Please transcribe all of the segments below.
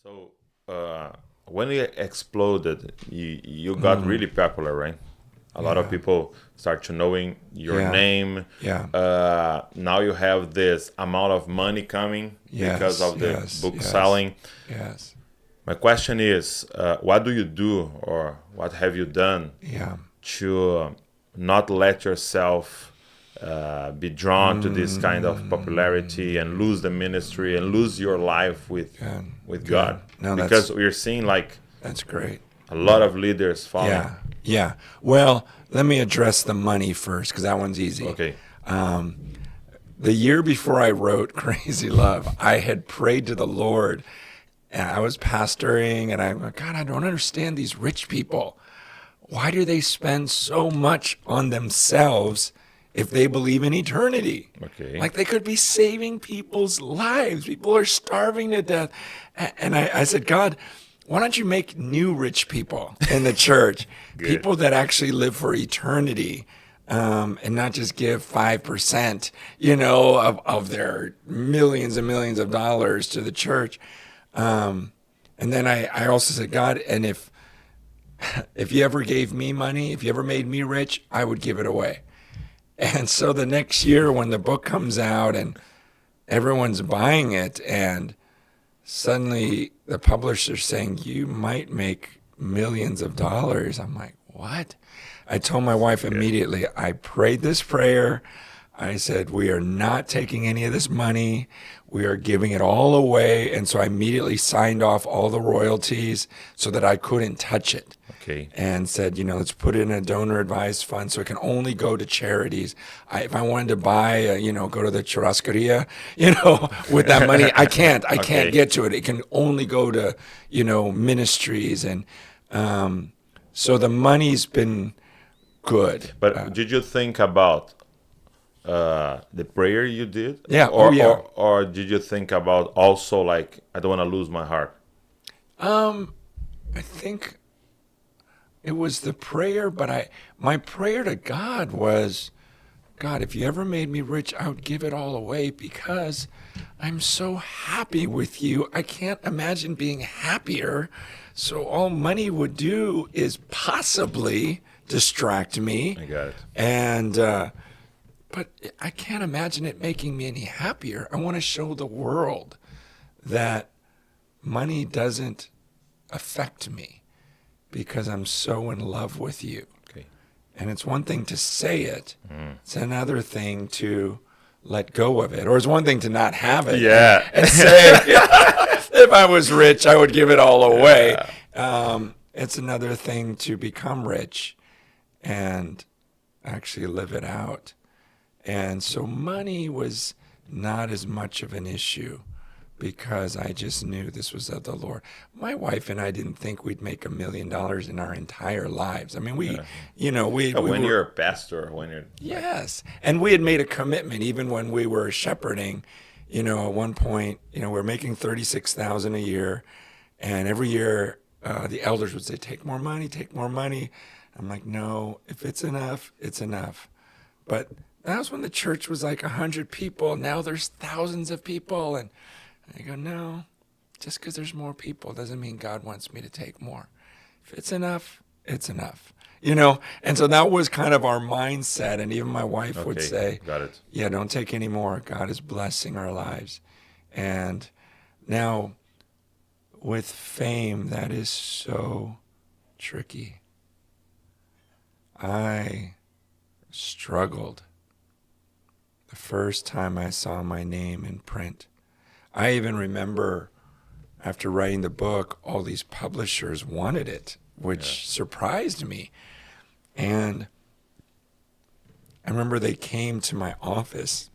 So when it exploded, you got really popular, right? A lot of Yeah. people start to knowing your Yeah. name. Yeah. Now you have this amount of money coming because Yes. of the Yes. book Yes. selling. Yes. My question is, what do you do, or what have you done Yeah. to not let yourself be drawn to this kind of popularity and lose the ministry and lose your life Good. with God? Good. No, Because we're seeing like that's great. a lot of leaders falling. Yeah. Yeah. Well, let me address the money first because that one's easy. Okay. The year before I wrote Crazy Love, I had prayed to the Lord, and I was pastoring, and I'm like, God, I don't understand these rich people. Why do they spend so much on themselves if they believe in eternity? Okay. Like they could be saving people's lives. People are starving to death. And I said, God, why don't you make new rich people in the church? Good. People that actually live for eternity, and not just give 5%, of their millions and millions of dollars to the church. And then I also said, God, and if you ever gave me money, if you ever made me rich, I would give it away. And so the next year when the book comes out and everyone's buying it, and suddenly the publisher's saying, you might make millions of dollars. I'm like, what? I told my wife immediately, I prayed this prayer. I said, we are not taking any of this money. We are giving it all away. And so I immediately signed off all the royalties so that I couldn't touch it. Okay. And said, let's put it in a donor advised fund so it can only go to charities. If I wanted to buy, go to the churrascaria, with that money, I can't. I can't Okay. get to it. It can only go to, ministries. And so the money's been good. But did you think about the prayer you did? Yeah. Or, Oh, yeah. or did you think about also like, I don't want to lose my heart? I think it was the prayer, but my prayer to God was, God, if you ever made me rich, I would give it all away because I'm so happy with you. I can't imagine being happier. So all money would do is possibly distract me. I got it. And, but I can't imagine it making me any happier. I want to show the world that money doesn't affect me because I'm so in love with you. Okay. And it's one thing to say it. It's another thing to let go of it. Or it's one thing to not have it. Yeah. And say, if I was rich, I would give it all away. It's another thing to become rich and actually live it out. And so money was not as much of an issue because I just knew this was of the Lord. My wife and I didn't think we'd make $1 million in our entire lives. I mean, we When were, you're a pastor, when you're yes. And we had made a commitment even when we were shepherding, at one point, we're making 36,000 a year. And every year, the elders would say, take more money, take more money. I'm like, no, if it's enough, it's enough. But that was when the church was like 100 people. Now there's thousands of people. And I go, no, just because there's more people doesn't mean God wants me to take more. If it's enough, it's enough. And so that was kind of our mindset. And even my wife would okay, say, got it. yeah, don't take any more. God is blessing our lives. And now with fame, that is so tricky. I struggled the first time I saw my name in print. I even remember after writing the book, all these publishers wanted it, which surprised me. And I remember they came to my office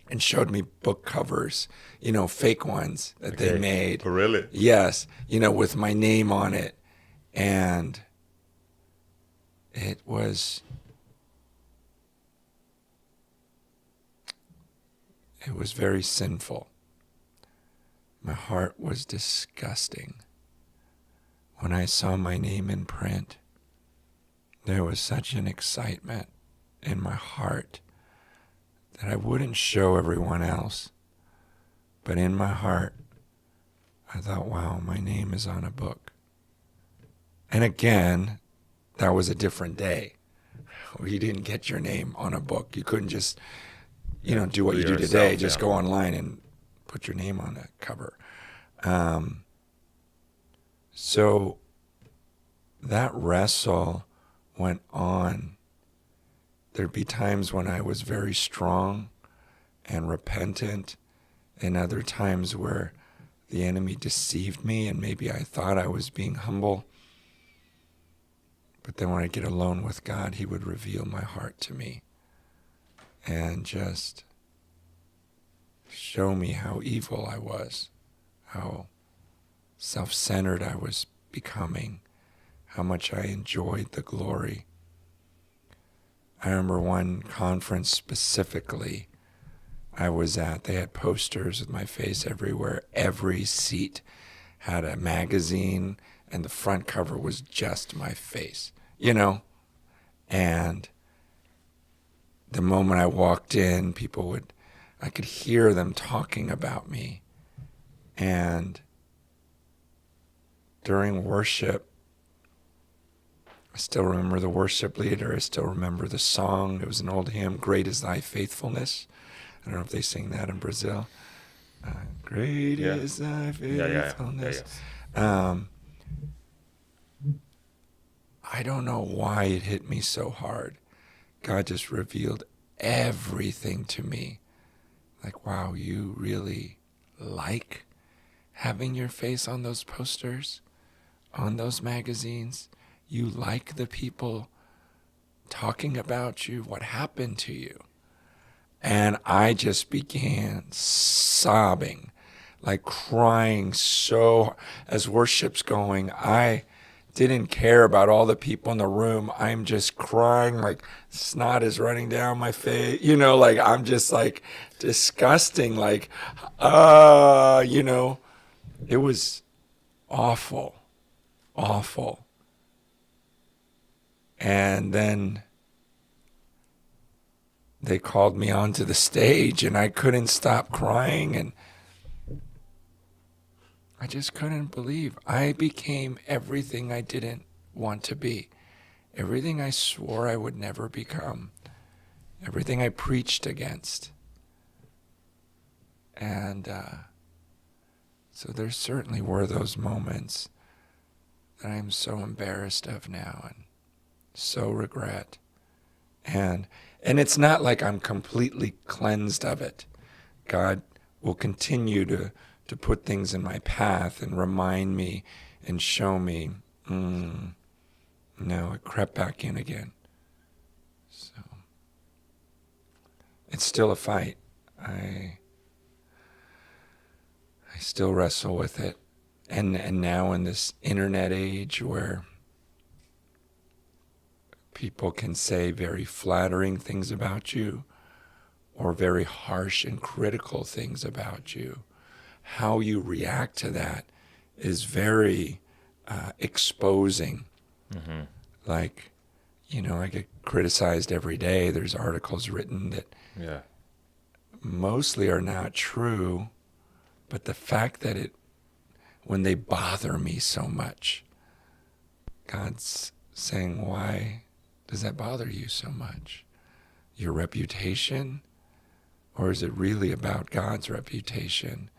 and showed me book covers, fake ones that they made. Oh, really? Yes, with my name on it. And it was very sinful. My heart was disgusting. When I saw my name in print, there was such an excitement in my heart that I wouldn't show everyone else. But in my heart, I thought, wow, my name is on a book. And again, that was a different day. You didn't get your name on a book. You couldn't just, do what you do today. Just go online and put your name on the cover. So that wrestle went on. There'd be times when I was very strong and repentant, and other times where the enemy deceived me and maybe I thought I was being humble. But then when I get alone with God, he would reveal my heart to me and just show me how evil I was, how self-centered I was becoming, how much I enjoyed the glory. I remember one conference specifically I was at, they had posters with my face everywhere. Every seat had a magazine, and the front cover was just my face, And the moment I walked in, I could hear them talking about me. And during worship, I still remember the worship leader. I still remember the song. It was an old hymn, Great is Thy Faithfulness. I don't know if they sing that in Brazil. Great is Thy Faithfulness. I don't know why it hit me so hard. God just revealed everything to me. Like, wow, you really like having your face on those posters, on those magazines? You like the people talking about you? What happened to you? And I just began sobbing, like crying so, as worship's going, I didn't care about all the people in the room. I'm just crying, like snot is running down my face, like I'm just like disgusting, like, it was awful, awful. And then they called me onto the stage and I couldn't stop crying, and I just couldn't believe I became everything I didn't want to be, everything I swore I would never become, everything I preached against. And so there certainly were those moments that I'm so embarrassed of now and so regret. And it's not like I'm completely cleansed of it. God will continue to put things in my path and remind me and show me, no, it crept back in again. So it's still a fight. I still wrestle with it. And now in this internet age where people can say very flattering things about you or very harsh and critical things about you, how you react to that is very exposing. Mm-hmm. Like, I get criticized every day. There's articles written that mostly are not true, but the fact that when they bother me so much, God's saying, why does that bother you so much? Your reputation? Or is it really about God's reputation?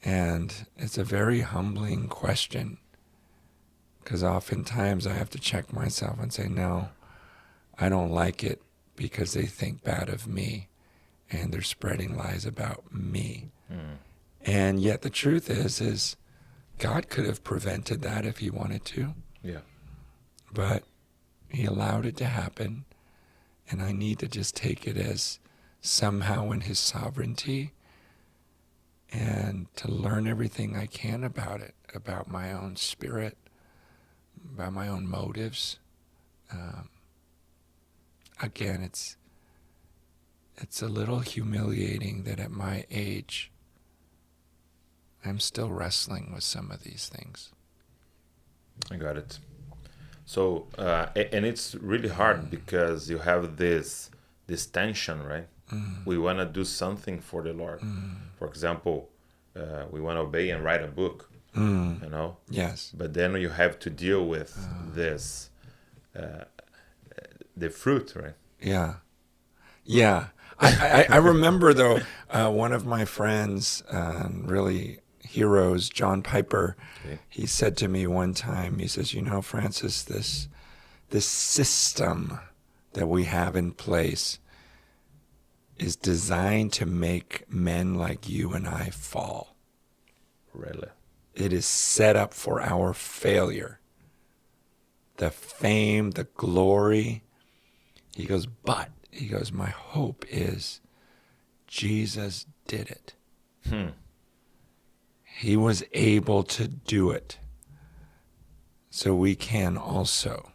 And it's a very humbling question, because oftentimes I have to check myself and say, no, I don't like it because they think bad of me and they're spreading lies about me. Mm. And yet the truth is God could have prevented that if he wanted to. Yeah. But he allowed it to happen, and I need to just take it as somehow in his sovereignty and to learn everything I can about it, about my own spirit, about my own motives. Again, it's a little humiliating that at my age, I'm still wrestling with some of these things. I got it. So, and it's really hard because you have this tension, right? Mm. We want to do something for the Lord. Mm. For example, we want to obey and write a book, you know. Yes. But then you have to deal with this, the fruit, right? Yeah. Yeah. I remember, though, one of my friends, really heroes, John Piper, he said to me one time, he says, you know, Francis, this system that we have in place is designed to make men like you and I fall. Really? It is set up for our failure. The fame, the glory. He goes, my hope is Jesus did it. He was able to do it. So we can also.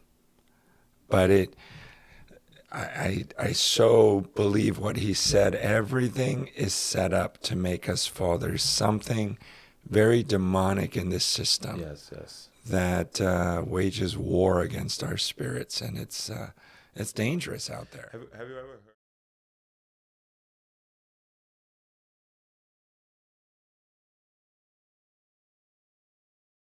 But I so believe what he said. Everything is set up to make us fall. There's something very demonic in this system. Yes. That wages war against our spirits, and it's dangerous out there. Have you ever heard?